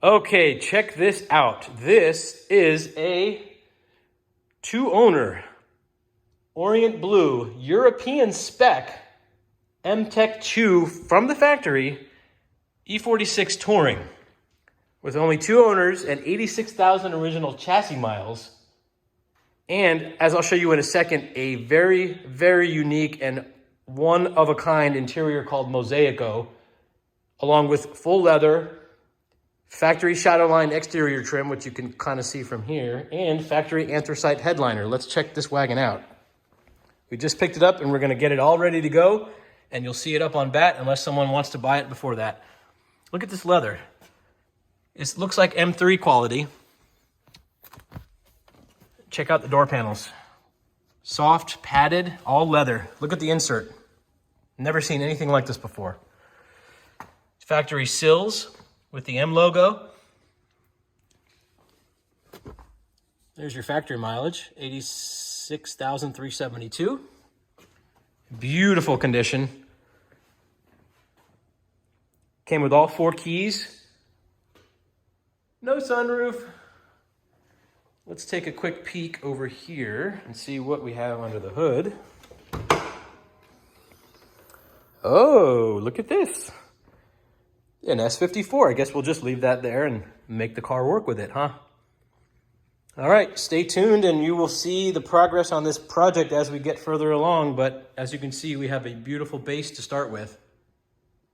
Okay, check this out. This is a two-owner Orient Blue European spec M-Tech 2 from the factory E46 Touring with only two owners and 86,000 original chassis miles. And as I'll show you in a second, a very, very unique and one-of-a-kind interior called Mosaico, along with full leather, factory Shadowline exterior trim, which you can kind of see from here, and factory anthracite headliner. Let's check this wagon out. We just picked it up and we're gonna get it all ready to go, and you'll see it up on bat unless someone wants to buy it before that. Look at this leather. It looks like M3 quality. Check out the door panels. Soft, padded, all leather. Look at the insert. Never seen anything like this before. Factory sills with the M logo. There's your factory mileage, 86,372. Beautiful condition. Came with all 4 keys. No sunroof. Let's take a quick peek over here and see what we have under the hood. Oh, look at this. An S54. I guess we'll just leave that there and make the car work with it, huh? All right, stay tuned and you will see the progress on this project as we get further along. But as you can see, we have a beautiful base to start with.